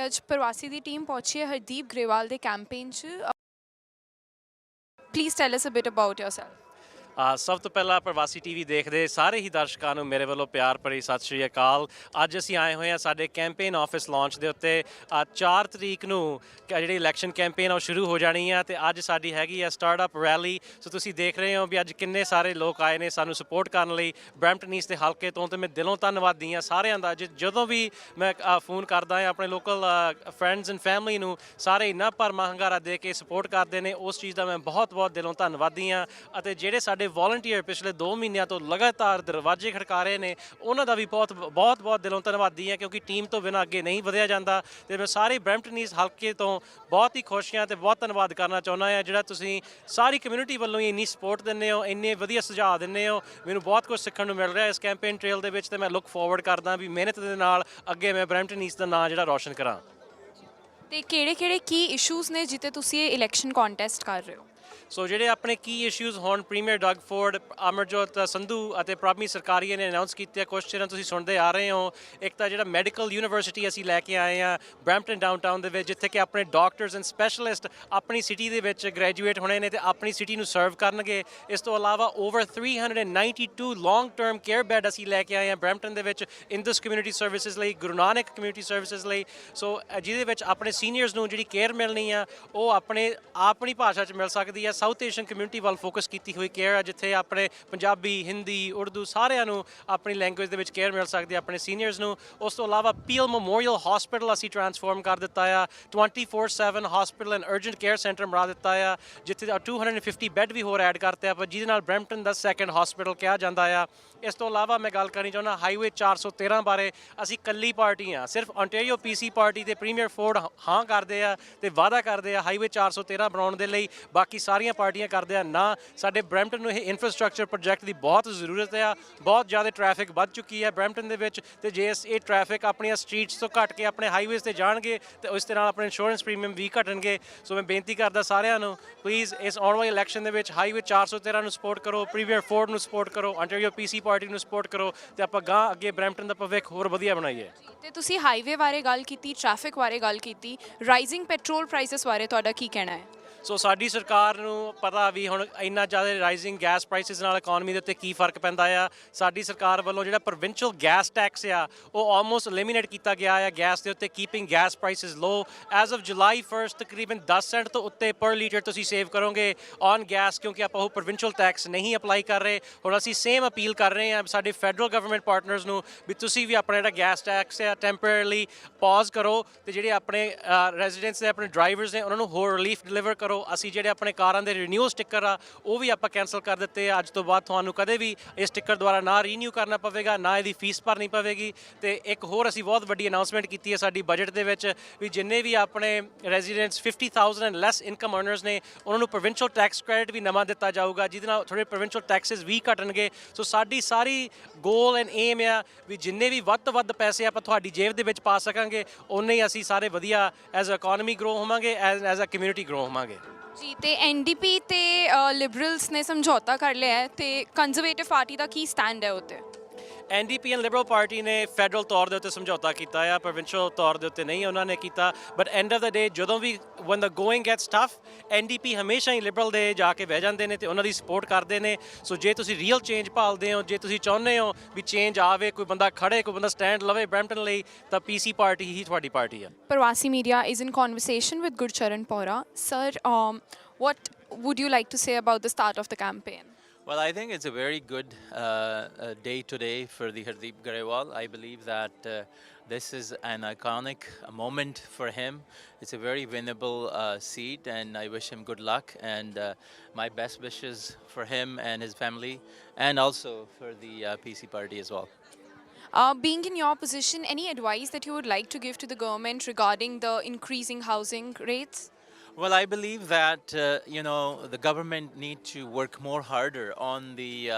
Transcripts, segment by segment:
ਅੱਜ ਪ੍ਰਵਾਸੀ ਦੀ ਟੀਮ ਪਹੁੰਚੀ ਹੈ ਹਰਦੀਪ ਗਰੇਵਾਲ ਦੇ ਕੈਂਪੇਨ 'ਚ। Please tell us a bit about yourself. ਸਭ ਤੋਂ ਪਹਿਲਾਂ ਪ੍ਰਵਾਸੀ ਟੀਵੀ ਦੇਖਦੇ ਸਾਰੇ ਹੀ ਦਰਸ਼ਕਾਂ ਨੂੰ ਮੇਰੇ ਵੱਲੋਂ ਪਿਆਰ ਭਰੀ ਸਤਿ ਸ਼੍ਰੀ ਅਕਾਲ। ਅੱਜ ਅਸੀਂ ਆਏ ਹੋਏ ਹਾਂ ਸਾਡੇ ਕੈਂਪੇਨ ਆਫਿਸ ਲਾਂਚ ਦੇ ਉੱਤੇ। 4 ਤਰੀਕ ਨੂੰ ਜਿਹੜੀ ਇਲੈਕਸ਼ਨ ਕੈਂਪੇਨ ਉਹ ਸ਼ੁਰੂ ਹੋ ਜਾਣੀ ਆ ਤੇ ਅੱਜ ਸਾਡੀ ਹੈਗੀ ਆ ਸਟਾਰਟਅਪ ਰੈਲੀ। ਸੋ ਤੁਸੀਂ ਦੇਖ ਰਹੇ ਹੋ ਵੀ ਅੱਜ ਕਿੰਨੇ ਸਾਰੇ ਲੋਕ ਆਏ ਨੇ ਸਾਨੂੰ ਸਪੋਰਟ ਕਰਨ ਲਈ ਬਰੈਂਪਟਨ ਈਸਟ ਦੇ ਹਲਕੇ ਤੋਂ, ਤੇ ਮੈਂ ਦਿਲੋਂ ਧੰਨਵਾਦੀ ਹਾਂ ਸਾਰਿਆਂ ਦਾ। ਜਦੋਂ ਵੀ ਮੈਂ ਫੋਨ ਕਰਦਾ ਹਾਂ ਆਪਣੇ ਲੋਕਲ ਫਰੈਂਡਸ ਐਂਡ ਫੈਮਿਲੀ ਨੂੰ, ਸਾਰੇ ਇੰਨਾ ਭਰਮਾ ਹੰਗਾਰਾ ਦੇ ਕੇ ਸਪੋਰਟ ਕਰਦੇ ਨੇ, ਉਸ ਚੀਜ਼ ਦਾ ਮੈਂ ਬਹੁਤ ਦਿਲੋਂ ਧੰਨਵਾਦੀ ਹਾਂ। ਅਤੇ ਜਿਹੜੇ ਸਾਡੇ ਵੋਲੰਟੀਅਰ ਪਿਛਲੇ 2 ਮਹੀਨਿਆਂ ਤੋਂ ਲਗਾਤਾਰ ਦਰਵਾਜ਼ੇ ਖੜਕਾ ਰਹੇ ਨੇ, ਉਹਨਾਂ ਦਾ ਵੀ ਬਹੁਤ ਦਿਲੋਂ ਧੰਨਵਾਦੀ ਹਾਂ, ਕਿਉਂਕਿ ਟੀਮ ਤੋਂ ਬਿਨਾਂ ਅੱਗੇ ਨਹੀਂ ਵਧਿਆ ਜਾਂਦਾ। ਤੇ ਮੈਂ ਸਾਰੇ ਬਰੈਂਪਟਨ ਈਸਟ ਹਲਕੇ ਤੋਂ ਬਹੁਤ ਹੀ ਖੁਸ਼ ਹਾਂ ਤੇ ਬਹੁਤ ਧੰਨਵਾਦ ਕਰਨਾ ਚਾਹੁੰਦਾ ਹਾਂ, ਜਿਹੜਾ ਤੁਸੀਂ ਸਾਰੀ ਕਮਿਊਨਿਟੀ ਵੱਲੋਂ ਹੀ ਇੰਨੀ ਸਪੋਰਟ ਦਿੰਦੇ ਹੋ, ਇੰਨੇ ਵਧੀਆ ਸੁਝਾਅ ਦਿੰਦੇ ਹੋ। ਮੈਨੂੰ ਬਹੁਤ ਕੁਝ ਸਿੱਖਣ ਨੂੰ ਮਿਲ ਰਿਹਾ ਇਸ ਕੈਂਪੇਨ ਟ੍ਰੇਲ ਦੇ ਵਿੱਚ, ਤੇ ਮੈਂ ਲੁੱਕ ਫਾਰਵਰਡ ਕਰਦਾ ਵੀ ਮਿਹਨਤ ਦੇ ਨਾਲ ਅੱਗੇ ਮੈਂ ਬਰੈਂਪਟਨ ਈਸਟ ਦਾ ਨਾਂ ਜਿਹੜਾ ਰੌਸ਼ਨ ਕਰਾਂ। ਤੇ ਕਿਹੜੇ ਕੀ ਇਸ਼ੂਜ਼ ਨੇ ਜਿੱਤੇ ਤੁਸੀਂ ਇਹ ਇਲੈਕਸ਼ਨ ਕੰਟੈਸਟ ਕਰ ਰਹੇ ਹੋ? ਸੋ ਜਿਹੜੇ ਆਪਣੇ ਕੀ ਇਸ਼ੂਜ਼ ਹੁਣ premier Doug Ford, Amarjot Sandhu ਅਤੇ ਪ੍ਰਭਮੀ ਸਰਕਾਰੀਆ ਨੇ ਅਨਾਉਂਸ ਕੀਤੇ ਆ, ਕੁਛ ਚਿਰਾਂ ਤੁਸੀਂ ਸੁਣਦੇ ਆ ਰਹੇ ਹੋ। ਇੱਕ ਤਾਂ ਜਿਹੜਾ ਮੈਡੀਕਲ ਯੂਨੀਵਰਸਿਟੀ ਅਸੀਂ ਲੈ ਕੇ ਆਏ ਹਾਂ ਬਰੈਂਪਟਨ ਡਾਊਨਟਾਊਨ ਦੇ ਵਿੱਚ, ਜਿੱਥੇ ਕਿ ਆਪਣੇ ਡਾਕਟਰਸ ਐਂਡ ਸਪੈਸ਼ਲਿਸਟ ਆਪਣੀ ਸਿਟੀ ਦੇ ਵਿੱਚ ਗ੍ਰੈਜੂਏਟ ਹੋਣੇ ਨੇ ਤੇ ਆਪਣੀ ਸਿਟੀ ਨੂੰ ਸਰਵ ਕਰਨਗੇ। ਇਸ ਤੋਂ ਇਲਾਵਾ over 392 long term care bed ਅਸੀਂ ਲੈ ਕੇ ਆਏ ਹਾਂ ਬਰੈਂਪਟਨ ਦੇ ਵਿੱਚ ਇੰਦਸ ਕਮਿਊਨਿਟੀ ਸਰਵਿਸਿਜ਼ ਲਈ, ਗੁਰੂ ਨਾਨਕ ਕਮਿਊਨਿਟੀ ਸਰਵਿਸਿਜ਼ ਲਈ। ਸੋ ਜਿਹਦੇ ਵਿੱਚ ਆਪਣੇ ਸੀਨੀਅਰਸ ਨੂੰ ਜਿਹੜੀ ਕੇਅਰ ਮਿਲਣੀ ਆ ਉਹ ਆਪਣੀ ਭਾਸ਼ਾ 'ਚ ਮਿਲ ਸਕਦੀ ਆ। ਸਾਊਥ ਏਸ਼ੀਅਨ ਕਮਿਊਨਿਟੀ ਵੱਲ ਫੋਕਸ ਕੀਤੀ ਹੋਈ ਕੇਅਰ ਆ, ਜਿੱਥੇ ਆਪਣੇ ਪੰਜਾਬੀ, ਹਿੰਦੀ, ਉਰਦੂ ਸਾਰਿਆਂ ਨੂੰ ਆਪਣੀ ਲੈਂਗੁਏਜ ਦੇ ਵਿੱਚ ਕੇਅਰ ਮਿਲ ਸਕਦੀ ਹੈ ਆਪਣੇ ਸੀਨੀਅਰਸ ਨੂੰ। ਉਸ ਤੋਂ ਇਲਾਵਾ ਪੀਐਲ ਮੈਮੋਰੀਅਲ ਹਸਪੀਟਲ ਅਸੀਂ ਟਰਾਂਸਫਾਰਮ ਕਰ ਦਿੱਤਾ ਆ, 24/7 hospital and urgent care centre ਬਣਾ ਦਿੱਤਾ ਆ, ਜਿੱਥੇ 250 ਬੈੱਡ ਵੀ ਹੋਰ ਐਡ ਕਰਤੇ ਆਪਾਂ, ਜਿਹਦੇ ਨਾਲ ਬਰੈਂਪਟਨ ਦਾ ਸੈਕੰਡ ਹਸਪੀਟਲ ਕਿਹਾ ਜਾਂਦਾ ਆ। ਇਸ ਤੋਂ ਇਲਾਵਾ ਮੈਂ ਗੱਲ ਕਰਨੀ ਚਾਹੁੰਦਾ ਹਾਈਵੇ 413 ਬਾਰੇ। ਅਸੀਂ ਇਕੱਲੀ ਪਾਰਟੀ ਹਾਂ, ਸਿਰਫ ontario PC ਪਾਰਟੀ ਤੇ ਪ੍ਰੀਮੀਅਰ ਫੋਰਡ ਹਾਂ ਕਰਦੇ ਆ ਤੇ ਵਾਅਦਾ ਕਰਦੇ ਆ ਹਾਈਵੇ 413 ਬਣਾਉਣ ਦੇ ਲਈ, ਬਾਕੀ ਸਾਰੀਆਂ ਪਾਰਟੀਆਂ ਕਰਦੇ ਆ ਨਾ। ਸਾਡੇ ਬਰੈਂਪਟਨ ਨੂੰ ਇਹ ਇਨਫਰਾਸਟ੍ਰਕਚਰ ਪ੍ਰੋਜੈਕਟ ਦੀ ਬਹੁਤ ਜ਼ਰੂਰਤ ਆ। ਬਹੁਤ ਜ਼ਿਆਦਾ ਟ੍ਰੈਫਿਕ ਵੱਧ ਚੁੱਕੀ ਹੈ ਬਰੈਂਪਟਨ ਦੇ ਵਿੱਚ, ਤੇ ਜੇ ਇਹ ਟ੍ਰੈਫਿਕ ਆਪਣੀਆਂ ਸਟਰੀਟਸ ਤੋਂ ਘੱਟ ਕੇ ਆਪਣੇ ਹਾਈਵੇਜ਼ ਤੇ ਜਾਣਗੇ ਤੇ ਉਸ ਦੇ ਨਾਲ ਆਪਣੇ ਇੰਸ਼ੋਰੈਂਸ ਪ੍ਰੀਮੀਅਮ ਵੀ ਘਟਣਗੇ। ਸੋ ਮੈਂ ਬੇਨਤੀ ਕਰਦਾ ਸਾਰਿਆਂ ਨੂੰ, ਪਲੀਜ਼ ਇਸ ਆਉਣ ਵਾਲੀ ਇਲੈਕਸ਼ਨ ਦੇ ਵਿੱਚ ਹਾਈਵੇ 413 ਨੂੰ ਸਪੋਰਟ ਕਰੋ, ਪ੍ਰੀਮੀਅਰ ਫੋਰਡ ਨੂੰ ਸਪੋਰਟ ਕਰੋ, ontario PC ਪਾਰਟੀ ਨੂੰ ਸਪੋਰਟ ਕਰੋ, ਤੇ ਆਪਾਂ ਗਾਂ ਅੱਗੇ ਬਰੈਂਪਟਨ ਦਾ ਭਵਿੱਖ ਹੋਰ ਵਧੀਆ ਬਣਾਈਏ। ਤੇ ਤੁਸੀਂ ਹਾਈਵੇ ਬਾਰੇ ਗੱਲ ਕੀਤੀ, ਟ੍ਰੈਫਿਕ ਬਾਰੇ ਗੱਲ ਕੀਤੀ, ਰਾਈਜ਼ਿੰਗ ਪੈਟਰੋਲ ਪ੍ਰਾਈਸਸ ਬਾਰੇ ਤੁਹਾਡਾ ਕੀ ਕਹਿਣਾ ਹੈ? ਸੋ ਸਾਡੀ ਸਰਕਾਰ ਨੂੰ ਪਤਾ ਵੀ ਹੁਣ ਇੰਨਾ ਜ਼ਿਆਦਾ ਰਾਈਜ਼ਿੰਗ ਗੈਸ ਪ੍ਰਾਈਸਿਸ ਨਾਲ ਇਕਨੋਮੀ ਦੇ ਉੱਤੇ ਕੀ ਫਰਕ ਪੈਂਦਾ ਆ। ਸਾਡੀ ਸਰਕਾਰ ਵੱਲੋਂ ਜਿਹੜਾ ਪ੍ਰੋਵਿੰਸ਼ੀਅਲ ਗੈਸ ਟੈਕਸ ਆ ਉਹ ਆਲਮੋਸਟ ਐਲੀਮੀਨੇਟ ਕੀਤਾ ਗਿਆ ਆ ਗੈਸ ਦੇ ਉੱਤੇ, keeping gas prices low. As of July 1 ਤਕਰੀਬਨ 10 ਸੈਂਟ ਤੋਂ ਉੱਤੇ ਪਰ ਲੀਟਰ ਤੁਸੀਂ ਸੇਵ ਕਰੋਗੇ ਔਨ ਗੈਸ, ਕਿਉਂਕਿ ਆਪਾਂ ਉਹ ਪ੍ਰੋਵਿੰਸ਼ੀਅਲ ਟੈਕਸ ਨਹੀਂ ਅਪਲਾਈ ਕਰ ਰਹੇ। ਹੁਣ ਅਸੀਂ ਸੇਮ ਅਪੀਲ ਕਰ ਰਹੇ ਹਾਂ ਸਾਡੇ ਫੈਡਰਲ ਗਵਰਨਮੈਂਟ ਪਾਰਟਨਰਸ ਨੂੰ ਵੀ ਤੁਸੀਂ ਵੀ ਆਪਣਾ ਜਿਹੜਾ ਗੈਸ ਟੈਕਸ ਆ ਟੈਂਪਰੇਰੀਲੀ ਪੌਜ਼ ਕਰੋ, ਤੇ ਜਿਹੜੇ ਆਪਣੇ ਰੈਜ਼ੀਡੈਂਟਸ ਨੇ, ਆਪਣੇ ਡਰਾਈਵਰਸ ਨੇ, ਉਹਨਾਂ ਨੂੰ ਹੋਰ ਰਿਲੀਫ ਡਿਲੀਵਰ ਕਰੋ। ਅਸੀਂ ਜਿਹੜੇ ਆਪਣੇ ਕਾਰਾਂ ਦੇ ਰੀਨਿਊ ਸਟਿੱਕਰ ਆ ਉਹ ਵੀ ਆਪਾਂ ਕੈਂਸਲ ਕਰ ਦਿੱਤੇ ਆ। ਅੱਜ ਤੋਂ ਬਾਅਦ ਤੁਹਾਨੂੰ ਕਦੇ ਵੀ ਇਹ ਸਟਿੱਕਰ ਦੁਆਰਾ ਨਾ ਰੀਨਿਊ ਕਰਨਾ ਪਵੇਗਾ, ਨਾ ਇਹਦੀ ਫੀਸ ਭਰਨੀ ਪਵੇਗੀ। ਤੇ ਇੱਕ ਹੋਰ ਅਸੀਂ ਬਹੁਤ ਵੱਡੀ ਅਨਾਉਂਸਮੈਂਟ ਕੀਤੀ ਹੈ ਸਾਡੀ ਬਜਟ ਦੇ ਵਿੱਚ ਵੀ ਜਿੰਨੇ ਵੀ ਆਪਣੇ ਰੈਜ਼ੀਡੈਂਟਸ 50,000 ਐਂਡ ਲੈਸ ਇਨਕਮ ਅਰਨਰਸ ਨੇ, ਉਹਨਾਂ ਨੂੰ ਪ੍ਰੋਵਿੰਸ਼ੀਅਲ ਟੈਕਸ ਕ੍ਰੈਡਿਟ ਵੀ ਨਵਾਂ ਦਿੱਤਾ ਜਾਊਗਾ, ਜਿਹਦੇ ਨਾਲ ਥੋੜ੍ਹੇ ਪ੍ਰੋਵਿੰਸ਼ੀਅਲ ਟੈਕਸਿਸ ਵੀ ਘਟਣਗੇ। ਸੋ ਸਾਡੀ ਸਾਰੀ ਗੋਲ ਐਂਡ ਏਮ ਆ ਵੀ ਜਿੰਨੇ ਵੀ ਵੱਧ ਤੋਂ ਵੱਧ ਪੈਸੇ ਆਪਾਂ ਤੁਹਾਡੀ ਜੇਬ ਦੇ ਵਿੱਚ ਪਾ ਸਕਾਂਗੇ, ਉਨੇ ਹੀ ਅਸੀਂ ਸਾਰੇ ਵਧੀਆ ਐਜ਼ ਅ ਇਕਨੋਮੀ ਗਰੋ ਹੋਵਾਂਗੇ, ਐਜ਼ ਅ ਕਮਿਊਨਿਟੀ ਗਰੋ ਹੋਵਾਂਗੇ। ਜੀ, ਤੇ NDP ਤੇ ਲਿਬਰਲਸ ਨੇ ਸਮਝੌਤਾ ਕਰ ਲਿਆ ਹੈ, ਤੇ ਕੰਜ਼ਰਵੇਟਿਵ ਪਾਰਟੀ ਦਾ ਕੀ ਸਟੈਂਡ ਹੈ ਉੱਤੇ? NDP ਐਂਡ ਲਿਬਰਲ ਪਾਰਟੀ ਨੇ ਫੈਡਰਲ ਤੌਰ ਦੇ ਉੱਤੇ ਸਮਝੌਤਾ ਕੀਤਾ ਆ, ਪ੍ਰੋਵਿੰਸ਼ੀਅਲ ਤੌਰ ਦੇ ਉੱਤੇ ਨਹੀਂ ਉਹਨਾਂ ਨੇ ਕੀਤਾ। ਬਟ ਐਂਡ ਆਫ ਦਾ ਡੇ ਜਦੋਂ ਵੀ ਵਨ ਦਾ ਗੋਇੰਗ ਗੈਟਸ ਟਫ, NDP ਹਮੇਸ਼ਾ ਹੀ ਲਿਬਰਲ ਦੇ ਜਾ ਕੇ ਬਹਿ ਜਾਂਦੇ ਨੇ ਤੇ ਉਹਨਾਂ ਦੀ ਸਪੋਰਟ ਕਰਦੇ ਨੇ। ਸੋ ਜੇ ਤੁਸੀਂ ਰੀਅਲ ਚੇਂਜ ਭਾਲਦੇ ਹੋ, ਜੇ ਤੁਸੀਂ ਚਾਹੁੰਦੇ ਹੋ ਵੀ ਚੇਂਜ ਆਵੇ, ਕੋਈ ਬੰਦਾ ਖੜੇ, ਕੋਈ ਬੰਦਾ ਸਟੈਂਡ ਲਵੇ ਬਰੈਂਪਟਨ ਲਈ, ਤਾਂ PC ਪਾਰਟੀ ਹੀ ਤੁਹਾਡੀ ਪਾਰਟੀ ਆ। Parvasi Media is in conversation with Gurcharan Paura. Sir, what would you like to say about the start of the campaign? Well, I think it's a very good day today for the Hardeep Grewal. I believe that this is an iconic moment for him. It's a very winnable seat, and I wish him good luck, and my best wishes for him and his family, and also for the PC party as well. Being in your position, any advice that you would like to give to the government regarding the increasing housing rates? Well, I believe that the government need to work more harder on the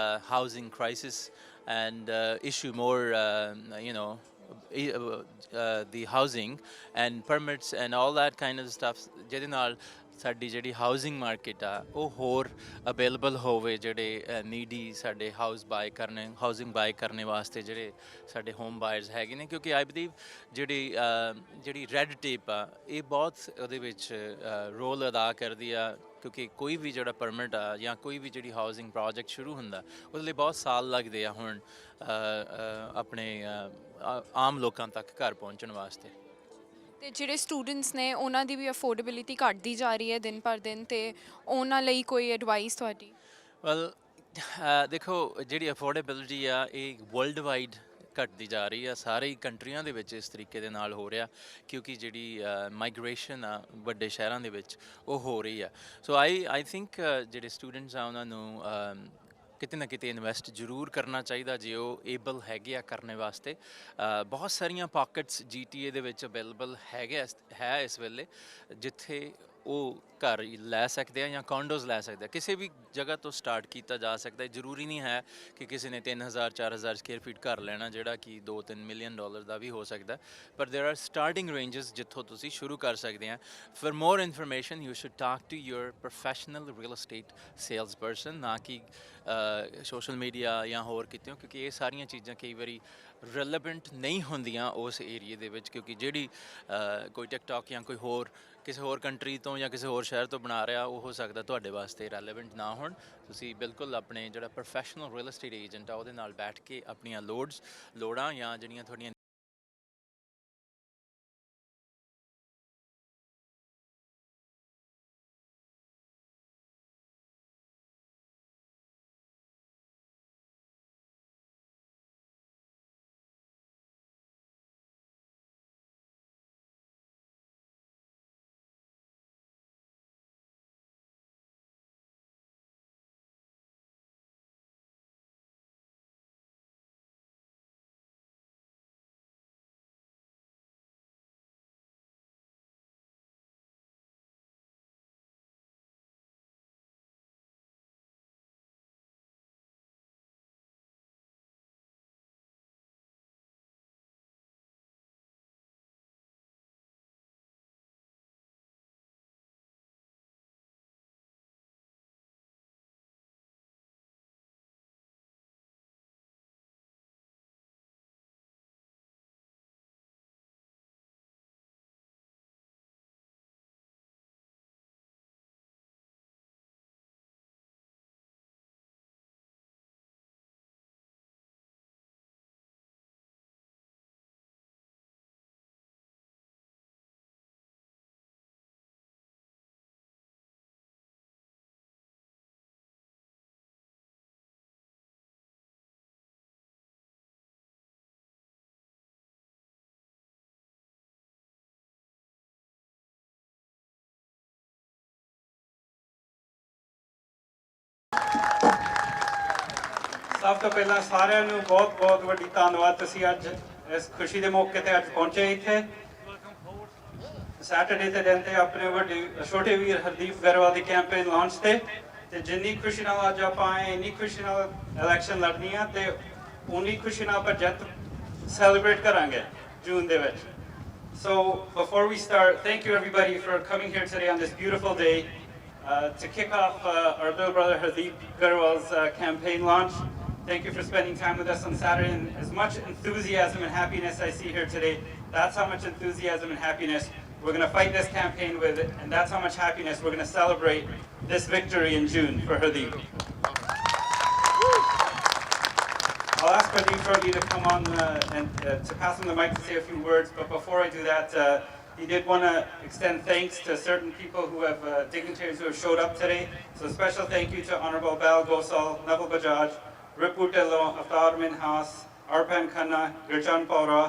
housing crisis and issue more the housing and permits and all that kind of stuff, ਜਿਹਦੇ ਨਾਲ ਸਾਡੀ ਜਿਹੜੀ housing market ਆ ਉਹ ਹੋਰ available ਹੋਵੇ, ਜਿਹੜੇ ਨੀਡੀ ਸਾਡੇ ਹਾਊਸਿੰਗ ਬਾਏ ਕਰਨੇ ਵਾਸਤੇ ਜਿਹੜੇ ਸਾਡੇ ਹੋਮ ਬਾਇਰਸ ਹੈਗੇ ਨੇ, ਕਿਉਂਕਿ ਆਈ ਬਲੀਵ ਜਿਹੜੀ ਰੈੱਡ ਟੇਪ ਆ ਇਹ ਬਹੁਤ ਉਹਦੇ ਵਿੱਚ ਰੋਲ ਅਦਾ ਕਰਦੀ ਆ, ਕਿਉਂਕਿ ਕੋਈ ਵੀ ਜਿਹੜਾ ਪਰਮਿਟ ਆ ਜਾਂ ਕੋਈ ਵੀ ਜਿਹੜੀ ਹਾਊਸਿੰਗ ਪ੍ਰੋਜੈਕਟ ਸ਼ੁਰੂ ਹੁੰਦਾ ਉਹਦੇ ਲਈ ਬਹੁਤ ਸਾਲ ਲੱਗਦੇ ਆ ਹੁਣ ਆਪਣੇ ਆਮ ਲੋਕਾਂ ਤੱਕ ਘਰ ਪਹੁੰਚਣ ਵਾਸਤੇ। ਤੇ ਜਿਹੜੇ ਸਟੂਡੈਂਟਸ ਨੇ ਉਹਨਾਂ ਦੀ ਵੀ ਅਫੋਰਡੇਬਿਲਿਟੀ ਘਟਦੀ ਜਾ ਰਹੀ ਹੈ ਦਿਨ ਪਰ ਦਿਨ, ਤੇ ਉਹਨਾਂ ਲਈ ਕੋਈ ਐਡਵਾਈਸ ਤੁਹਾਡੀ? ਵੈਲ ਦੇਖੋ, ਜਿਹੜੀ ਅਫੋਰਡੇਬਿਲਿਟੀ ਆ ਇਹ ਵਰਲਡ ਵਾਈਡ ਘਟਦੀ ਜਾ ਰਹੀ ਆ, ਸਾਰੇ ਕੰਟਰੀਆਂ ਦੇ ਵਿੱਚ ਇਸ ਤਰੀਕੇ ਦੇ ਨਾਲ ਹੋ ਰਿਹਾ, ਕਿਉਂਕਿ ਜਿਹੜੀ ਮਾਈਗ੍ਰੇਸ਼ਨ ਆ ਵੱਡੇ ਸ਼ਹਿਰਾਂ ਦੇ ਵਿੱਚ ਉਹ ਹੋ ਰਹੀ ਆ। ਸੋ ਆਈ ਥਿੰਕ ਜਿਹੜੇ ਸਟੂਡੈਂਟਸ ਆ ਉਹਨਾਂ ਨੂੰ ਕਿਤੇ ਨਾ ਕਿਤੇ ਇਨਵੈਸਟ ਜ਼ਰੂਰ ਕਰਨਾ ਚਾਹੀਦਾ ਜੇ ਉਹ ਏਬਲ ਹੈਗੇ ਆ ਕਰਨ ਵਾਸਤੇ। ਬਹੁਤ ਸਾਰੀਆਂ ਪਾਕਟਸ GTA ਦੇ ਵਿੱਚ ਅਵੇਲੇਬਲ ਹੈ ਇਸ ਵੇਲੇ, ਜਿੱਥੇ ਉਹ ਘਰ ਲੈ ਸਕਦੇ ਆ ਜਾਂ ਕੌਂਡੋਜ਼ ਲੈ ਸਕਦੇ ਆ। ਕਿਸੇ ਵੀ ਜਗ੍ਹਾ ਤੋਂ ਸਟਾਰਟ ਕੀਤਾ ਜਾ ਸਕਦਾ ਹੈ, ਜ਼ਰੂਰੀ ਨਹੀਂ ਹੈ ਕਿ ਕਿਸੇ ਨੇ 3000 4000 ਸਕੁਅਰ ਫੀਟ ਘਰ ਲੈਣਾ ਜਿਹੜਾ ਕਿ $2-3 ਮਿਲੀਅਨ ਦਾ ਵੀ ਹੋ ਸਕਦਾ, ਪਰ ਦੇਰ ਆਰ ਸਟਾਰਟਿੰਗ ਰੇਂਜਸ ਜਿੱਥੋਂ ਤੁਸੀਂ ਸ਼ੁਰੂ ਕਰ ਸਕਦੇ ਆ। For more information you should talk to your professional real estate sales person, ਨਾ ਕਿ ਸੋਸ਼ਲ ਮੀਡੀਆ ਜਾਂ ਹੋਰ ਕਿਤੇ, ਕਿਉਂਕਿ ਇਹ ਸਾਰੀਆਂ ਚੀਜ਼ਾਂ ਕਈ ਵਾਰੀ ਰੈਲੇਵੈਂਟ ਨਹੀਂ ਹੁੰਦੀਆਂ ਉਸ ਏਰੀਏ ਦੇ ਵਿੱਚ, ਕਿਉਂਕਿ ਜਿਹੜੀ ਕੋਈ ਟਿਕਟੌਕ ਜਾਂ ਕੋਈ ਹੋਰ ਕਿਸੇ ਹੋਰ ਕੰਟਰੀ ਤੋਂ ਜਾਂ ਕਿਸੇ ਹੋਰ ਸ਼ਹਿਰ ਤੋਂ ਬਣਾ ਰਿਹਾ ਉਹ ਹੋ ਸਕਦਾ ਤੁਹਾਡੇ ਵਾਸਤੇ ਰੈਲੇਵੈਂਟ ਨਾ ਹੋਣ। ਤੁਸੀਂ ਬਿਲਕੁਲ ਆਪਣੇ ਜਿਹੜਾ ਪ੍ਰੋਫੈਸ਼ਨਲ ਰੀਅਲ ਏਸਟੇਟ ਏਜੰਟ ਆ ਉਹਦੇ ਨਾਲ ਬੈਠ ਕੇ ਆਪਣੀਆਂ ਲੋੜਾਂ ਜਾਂ ਜਿਹੜੀਆਂ ਤੁਹਾਡੀਆਂ ਸਭ ਤੋਂ ਪਹਿਲਾਂ ਸਾਰਿਆਂ ਨੂੰ ਬਹੁਤ ਵੱਡੀ ਧੰਨਵਾਦ, ਤੁਸੀਂ ਅੱਜ ਇਸ ਖੁਸ਼ੀ ਦੇ ਮੌਕੇ ਤੇ ਅੱਜ ਪਹੁੰਚੇ ਇੱਥੇ ਸੈਟਰਡੇ ਦੇ ਦਿਨ ਤੇ ਆਪਣੇ ਵੱਡੇ ਛੋਟੇ ਵੀਰ ਹਰਦੀਪ ਗਰੇਵਾਲ ਦੀ ਕੈਂਪੇਨ ਲਾਂਚ ਤੇ ਜਿੰਨੀ ਖੁਸ਼ੀ ਨਾਲ ਅੱਜ ਆਪਾਂ ਆਏ, ਇੰਨੀ ਖੁਸ਼ੀ ਨਾਲ ਇਲੈਕਸ਼ਨ ਲੜਨੀ ਆ ਤੇ ਉਨੀ ਖੁਸ਼ੀ ਨਾਲ ਆਪਾਂ ਜਿੱਤ ਸੈਲੀਬ੍ਰੇਟ ਕਰਾਂਗੇ ਜੂਨ ਦੇ ਵਿੱਚ। So before we start, thank you everybody for coming here today on this beautiful day to kick off our little brother Hardeep Grewal's campaign launch. Thank you for spending time with us on Saturday, and as much enthusiasm and happiness I see here today, that's how much enthusiasm and happiness we're going to fight this campaign with, and that's how much happiness we're going to celebrate this victory in June for Hardeep. I'll ask Hardeep shortly to come on and to pass him the mic to say a few words, but before I do that, he did want to extend thanks to certain people who have, dignitaries who have showed up today. So a special thank you to Honorable Bal Gosal, Naval Bajaj, Ripu Tillo, Avtar Minhas, Arpan Khanna, Gurchan Paura,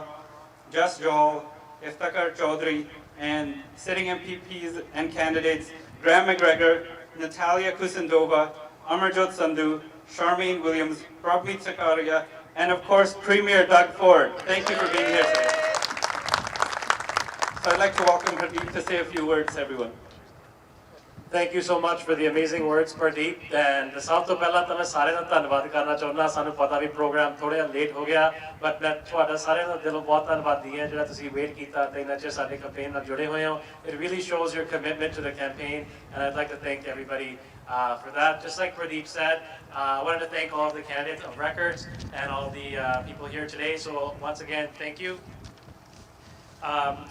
Jas Johal, Iftakhar Chaudhary, and sitting MPPs and candidates Graham McGregor, Natalia Kusindova, Amarjot Sandhu, Charmaine Williams, Prabmeet Sakaria, and of course Premier Doug Ford. Thank you for being here today. So I'd like to welcome Hardeep to say a few words, everyone. Thank you so much for the amazing words, Pardeep. And ਸਭ ਤੋਂ ਪਹਿਲਾਂ ਤਾਂ ਮੈਂ ਸਾਰਿਆਂ ਦਾ ਧੰਨਵਾਦ ਕਰਨਾ ਚਾਹੁੰਦਾ। ਸਾਨੂੰ ਪਤਾ ਵੀ ਪ੍ਰੋਗਰਾਮ ਥੋੜਾ ਲੇਟ ਹੋ ਗਿਆ, ਬਟ ਮੈਂ ਤੁਹਾਡਾ ਸਾਰਿਆਂ ਦਾ ਦਿਲੋਂ ਬਹੁਤ ਧੰਨਵਾਦੀ ਹਾਂ ਜਿਹੜਾ ਤੁਸੀਂ ਵੇਟ ਕੀਤਾ ਤੇ ਇੰਨਾ ਚਿਰ ਸਾਡੇ ਕੈਂਪੇਨ ਨਾਲ ਜੁੜੇ ਹੋਏ ਹੋ। It really shows your commitment to the campaign, and I'd like to thank everybody for that. Just like Pardeep said, I wanted to thank all of the candidates of records and all the people here today. So once again, thank you.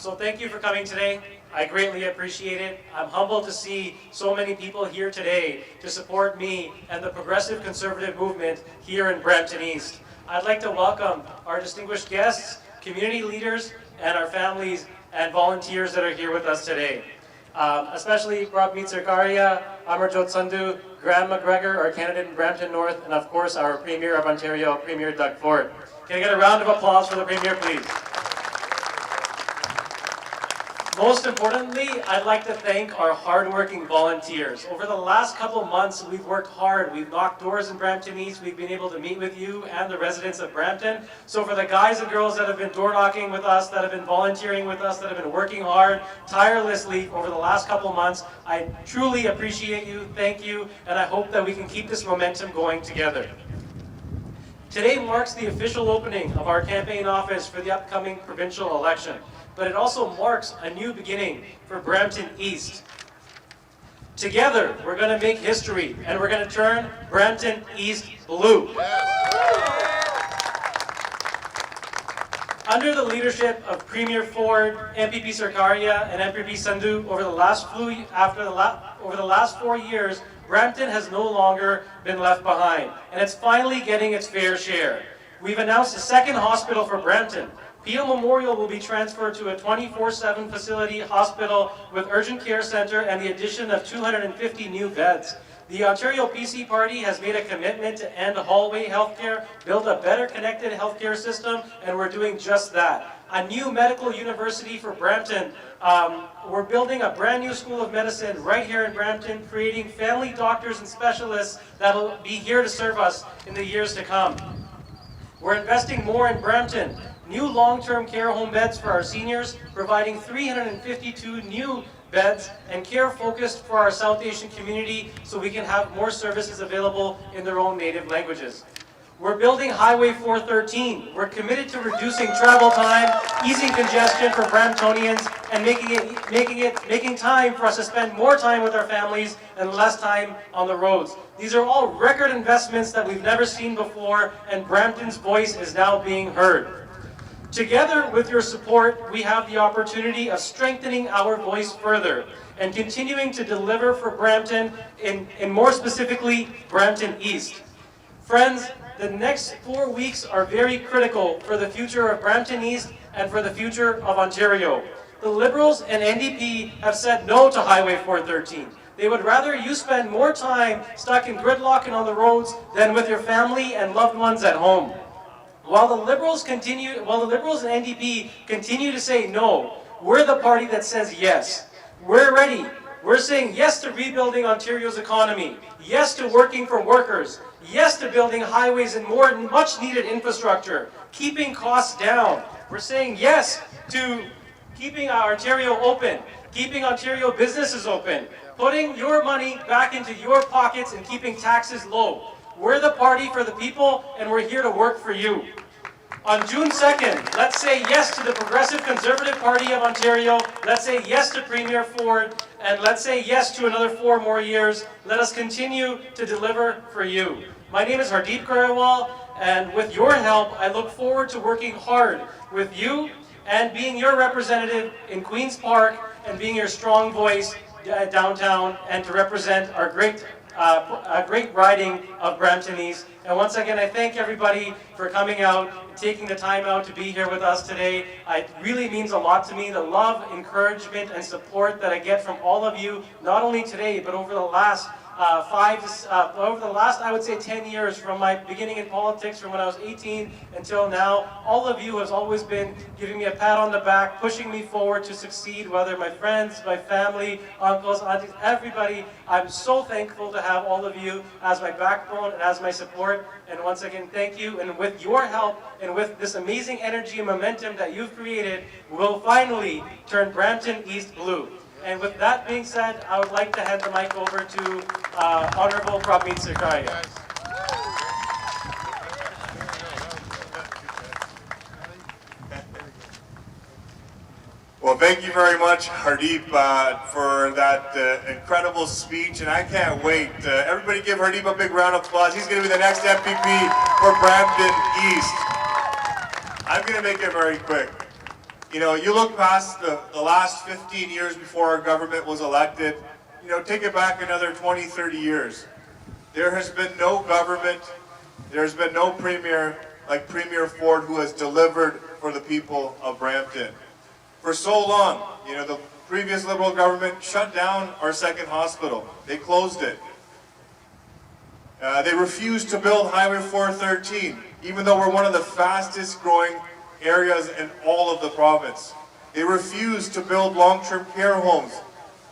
So thank you for coming today. I greatly appreciate it. I'm humbled to see so many people here today to support me and the progressive conservative movement here in Brampton East. I'd like to welcome our distinguished guests, community leaders, and our families and volunteers that are here with us today. Especially Parvasi Media Group, Sandhu, Graham McGregor, our candidate in Brampton North, and of course our Premier of Ontario, Premier Doug Ford. Can I get a round of applause for the Premier, please? Most importantly, I'd like to thank our hardworking volunteers. Over the last couple months, we've worked hard. We've knocked doors in Brampton East. We've been able to meet with you and the residents of Brampton. So for the guys and girls that have been door knocking with us, that have been volunteering with us, that have been working hard, tirelessly over the last couple months, I truly appreciate you. Thank you. And I hope that we can keep this momentum going together. Today marks the official opening of our campaign office for the upcoming provincial election, but it also marks a new beginning for Brampton East. Together, we're going to make history, and we're going to turn Brampton East blue. Under the leadership of Premier Ford, MPP Sarkaria, and MPP Sandhu, over the last 4 years, Brampton has no longer been left behind, and it's finally getting its fair share. We've announced a second hospital for Brampton. Peel Memorial will be transferred to a 24/7 facility hospital with urgent care center and the addition of 250 new beds. The Ontario PC Party has made a commitment to end hallway healthcare, build a better connected healthcare system, and we're doing just that. A new medical university for Brampton. We're building a brand new school of medicine right here in Brampton, creating family doctors and specialists that will be here to serve us in the years to come. We're investing more in Brampton. New long-term care home beds for our seniors, providing 352 new beds and care focused for our South Asian community so we can have more services available in their own native languages. We're building Highway 413. We're committed to reducing travel time, easing congestion for Bramptonians, and making time for us to spend more time with our families and less time on the roads. These are all record investments that we've never seen before, and Brampton's voice is now being heard. Together with your support, we have the opportunity of strengthening our voice further and continuing to deliver for Brampton, and more specifically, Brampton East. Friends, the next 4 weeks are very critical for the future of Brampton East and for the future of Ontario. The Liberals and NDP have said no to Highway 413. They would rather you spend more time stuck in gridlock and on the roads than with your family and loved ones at home. While the Liberals and NDP continue to say no, we're the party that says yes. We're ready. We're saying yes to rebuilding Ontario's economy, yes to working for workers, yes to building highways and more much needed infrastructure, keeping costs down. We're saying yes to keeping Ontario open, keeping Ontario businesses open, putting your money back into your pockets and keeping taxes low. We're the party for the people, and we're here to work for you. On June 2nd, let's say yes to the Progressive Conservative Party of Ontario, let's say yes to Premier Ford, and let's say yes to another 4 more years. Let us continue to deliver for you. My name is Hardeep Grewal, and with your help, I look forward to working hard with you and being your representative in Queen's Park and being your strong voice downtown and to represent our great riding of Brampton East. And once again, I thank everybody for coming out, taking the time out to be here with us today. It really means a lot to me, the love, encouragement, and support that I get from all of you, not only today, but over the last I would say 10 years, from my beginning in politics, from when I was 18 until now. All of you has always been giving me a pat on the back, pushing me forward to succeed, whether my friends, my family, uncles, aunties, everybody. I'm so thankful to have all of you as my backbone and as my support. And once again, thank you. And with your help and with this amazing energy and momentum that you've created, we'll finally turn Brampton East blue. And with that being said, I would like to hand the mic over to Honorable Parvasi Media. Well, thank you very much, Hardeep, for that incredible speech, and I can't wait. Everybody give Hardeep a big round of applause. He's going to be the next MPP for Brampton East. I'm going to make it very quick. You know, you look past the last 15 years before our government was elected, you know, take it back another 20, 30 years. There has been no government, there's been no premier like Premier Ford who has delivered for the people of Brampton. For so long, you know, the previous Liberal government shut down our second hospital. They closed it. They refused to build Highway 413, even though we're one of the fastest growing areas in all of the province. They refused to build long-term care homes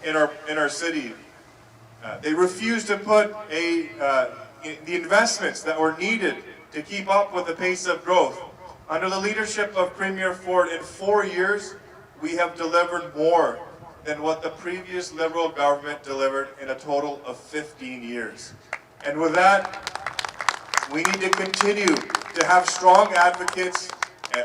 in our city. They refused to put the investments that were needed to keep up with the pace of growth. Under the leadership of Premier Ford, in 4 years, we have delivered more than what the previous Liberal government delivered in a total of 15 years. And with that, we need to continue to have strong advocates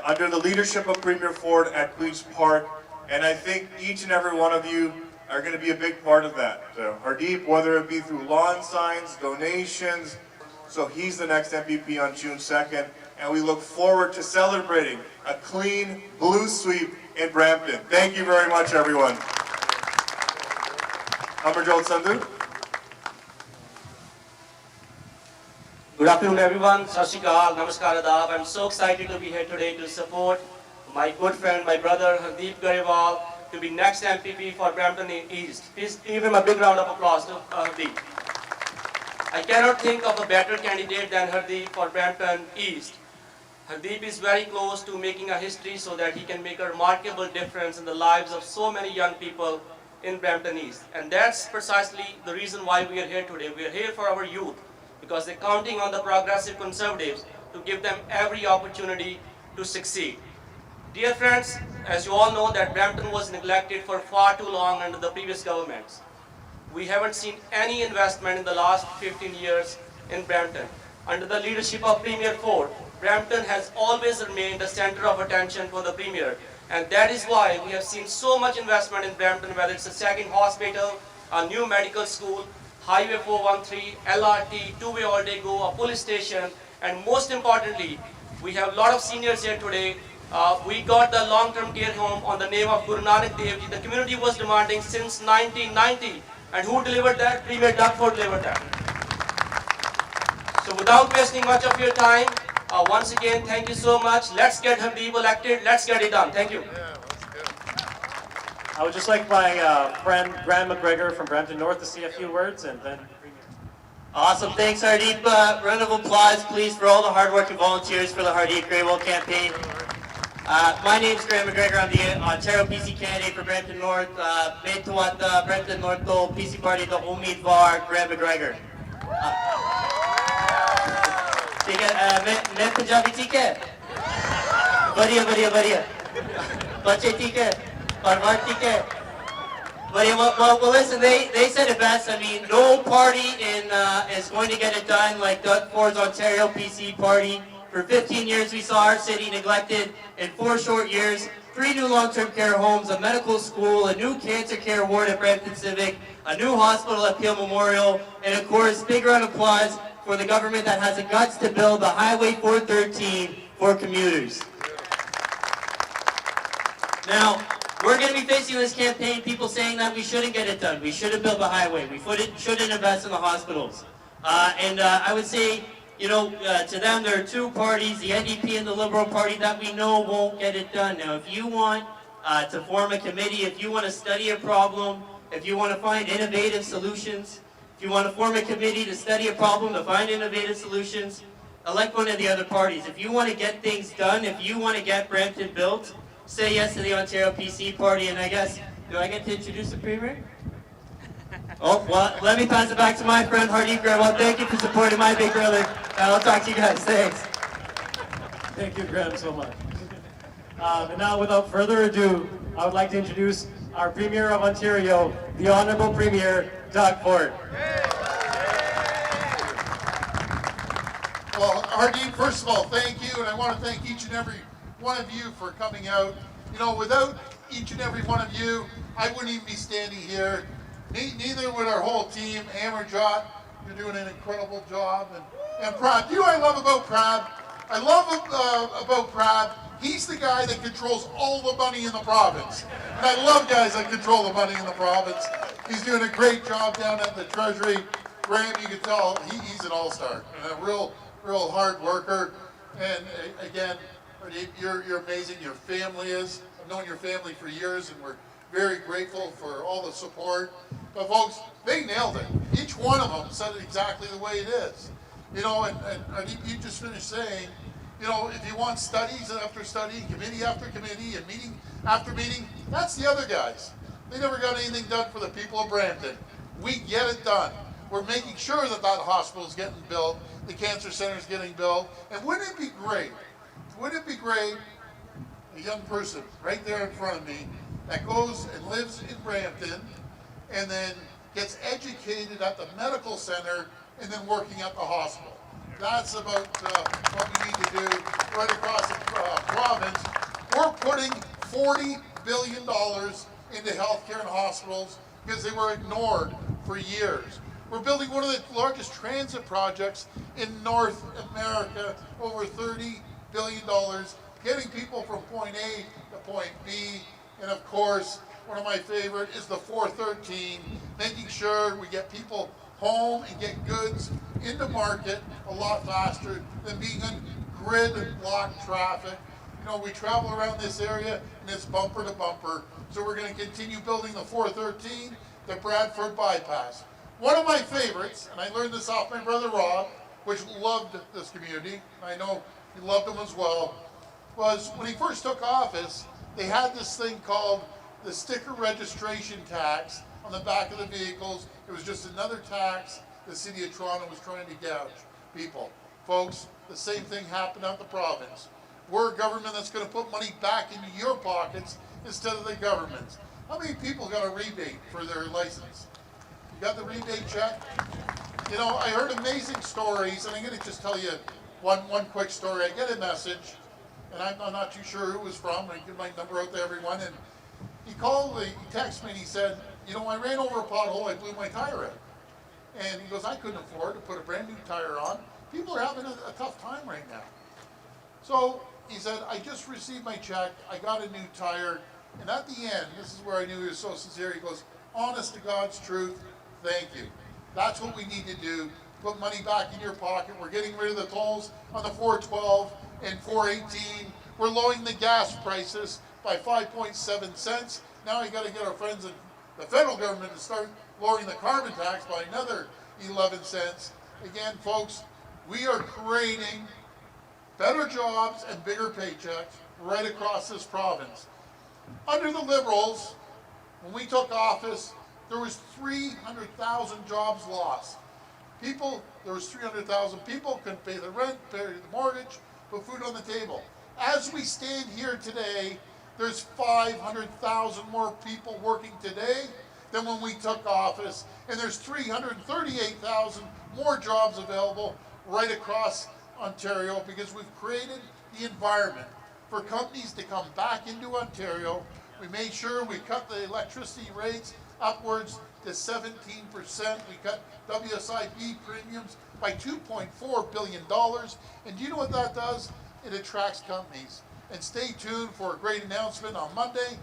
under the leadership of Premier Ford at Queen's Park, and I think each and every one of you are going to be a big part of that. Hardeep, whether it be through lawn signs, donations, so he's the next MPP on June 2nd, and we look forward to celebrating a clean blue sweep in Brampton. Thank you very much, everyone. Amarjot Sandhu. Good afternoon, everyone. Sat Shri Akal, Namaskar Adab. I'm so excited to be here today to support my good friend, my brother Hardeep Grewal, to be next MPP for Brampton East. Please give him a big round of applause to Hardeep. I cannot think of a better candidate than Hardeep for Brampton East. Hardeep is very close to making a history so that he can make a remarkable difference in the lives of so many young people in Brampton East. And that's precisely the reason why we are here today. We are here for our youth, because they're counting on the progressive conservatives to give them every opportunity to succeed. Dear friends, as you all know that Brampton was neglected for far too long under the previous governments. We haven't seen any investment in the last 15 years in Brampton. Under the leadership of Premier Ford, Brampton has always remained the center of attention for the Premier. And that is why we have seen so much investment in Brampton, whether it's a second hospital, a new medical school, Highway 413, LRT, two-way all-day go, a police station, and most importantly, we have a lot of seniors here today. We got the long-term care home on the name of Guru Nanak Dev Ji. The community was demanding since 1990, and who delivered that? Premier Doug Ford delivered that. So without wasting much of your time, once again, thank you so much. Let's get Hardeep elected. Let's get it done. Thank you. I would just like my friend Graham McGregor from Brampton North to say a few words, and then Awesome. Thanks, Hardeep. Round of applause, please, for all the hardworking volunteers for the Hardeep Grewal campaign. My name is Graham McGregor. I'm the Ontario PC candidate for Brampton North. Made to what Brampton North Goal PC Party the Umidvar Graham McGregor. ठीक है मैं पंजाबी ठीक है बढ़िया बढ़िया बढ़िया बच्चे ठीक है परिवार ठीक है well listen, they said it best. I mean, no party is going to get it done like Doug Ford's Ontario PC party. For 15 years we saw our city neglected. In 4 short years, 3 new long-term care homes, a medical school, a new cancer care ward at Brampton Civic, a new hospital at Peel Memorial, and of course, big round of applause for the government that has the guts to build the Highway 413 for commuters. Now, we're going to be facing this campaign, people saying that we shouldn't get it done. We shouldn't build the highway. We shouldn't invest in the hospitals. I would say, you know, to them, there are 2 parties, the NDP and the Liberal Party, that we know won't get it done. Now, if you want to form a committee, if you want to study a problem, if you want to find innovative solutions, if you want to form a committee to study a problem, to find innovative solutions, elect one of the other parties. If you want to get things done, if you want to get Brampton built, say yes to the Ontario PC party. And I guess, do I get to introduce the Premier? Oh, well, let me pass it back to my friend Hardeep Grewal. Thank you for supporting my big brother. I'll talk to you guys. Thanks. thank you, Graham, so much. And now, without further ado, I would like to introduce our Premier of Ontario, the Honourable Premier Doug Ford. Well, Hardeep, first of all, thank you, and I want to thank each and every one of you for coming out. You know, without each and every one of you, I wouldn't even be standing here. Neither would our whole team. Amarjot, you're doing an incredible job. And Prab, you know what I love about Prab? I love about Prab, he's the guy that controls all the money in the province. And I love guys that control the money in the province. He's doing a great job down at the Treasury. Graham, you can tell, he's an all-star and a real hard worker. And again, you're amazing. Your family is. I've known your family for years, and we're very grateful for all the support. But folks, they nailed it. Each one of them said it exactly the way it is. You know, and you just finished saying, you know, if you want studies after study, committee after committee, and meeting after meeting, that's the other guys. They never got anything done for the people of Brampton. We get it done. We're making sure that hospital is getting built, the cancer center is getting built, and wouldn't it be great, a young person right there in front of me that goes and lives in Brampton and then gets educated at the medical center and then working at the hospital. That's about what we need to do right across the province. We're putting $40 billion into healthcare and hospitals because they were ignored for years. We're building one of the largest transit projects in North America, over $30 billion, getting people from point A to point B. And of course, one of my favorite is the 413, making sure we get people home and get goods into market a lot faster than being on grid-locked traffic. You know, we travel around this area and it's bumper to bumper. So we're going to continue building the 413, the Bradford bypass. One of my favorites, and I learned this off my brother Rob, which loved this community, and I know he loved them as well, was when he first took office, they had this thing called the sticker registration tax on the back of the vehicles. It was just another tax the city of Toronto was trying to gouge people. Folks, the same thing happened out in the province. We're a government that's going to put money back into your pockets instead of the government's. How many people got a rebate for their license? You got the rebate check? You know, I heard amazing stories, and I'm going to just tell you one quick story. I get a message, and I'm not too sure who it was from. I give my number out to everyone, and he texted me, and he said, you know, I ran over a pothole, I blew my tire out. And he goes, I couldn't afford to put a brand new tire on. People are having a tough time right now. So he said, I just received my check, I got a new tire, and at the end, this is where I knew he was so sincere, he goes, honest to God's truth, thank you. That's what we need to do, put money back in your pocket. We're getting rid of the tolls on the 412 and 418. We're lowering the gas prices by 5.7 cents. Now we got to get our friends in the federal government to start lowering the carbon tax by another 11 cents. Again, folks, we are creating better jobs and bigger paychecks right across this province. Under the Liberals, when we took office, there was 300,000 jobs lost. There was 300,000 people couldn't pay the rent, pay the mortgage, put food on the table. As we stand here today, there's 500,000 more people working today than when we took office, and there's 338,000 more jobs available right across Ontario because we've created the environment for companies to come back into Ontario. We made sure we cut the electricity rates upwards to 17%. We cut WSIB premiums by $2.4 billion. And do you know what that does? It attracts companies. And stay tuned for a great announcement on Monday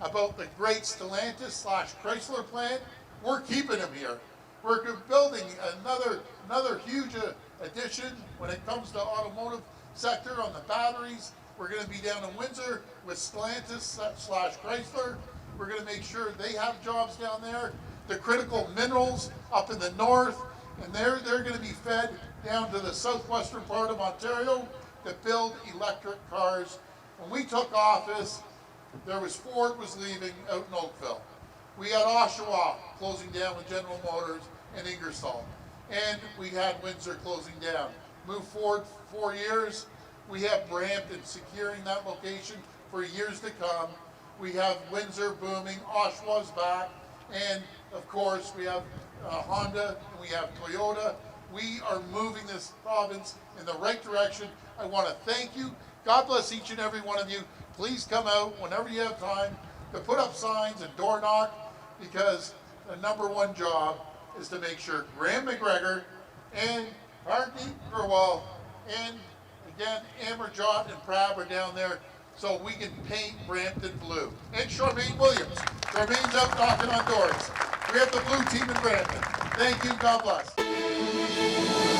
about the great Stellantis/Chrysler plant. We're keeping them here. We're building another huge addition when it comes to automotive sector on the batteries. We're going to be down in Windsor with Stellantis/Chrysler. We're going to make sure they have jobs down there. The critical minerals up in the north, and they're going to be fed down to the southwestern part of Ontario to build electric cars. When we took office, Ford was leaving out in Oakville. We had Oshawa closing down with General Motors and Ingersoll. And we had Windsor closing down. Move forward 4 years, we have Brampton securing that location for years to come. We have Windsor booming, Oshawa's back, and of course we have Honda and we have Toyota. We are moving this province in the right direction. I want to thank you. God bless each and every one of you. Please come out whenever you have time to put up signs and door knock, because the #1 job is to make sure Graham McGregor and Hardeep Grewal and again Amarjot and Prab are down there so we can paint Brampton blue. And Charmaine Williams. Charmaine's out knocking on doors. We have the blue team in Brampton. Thank you. God bless.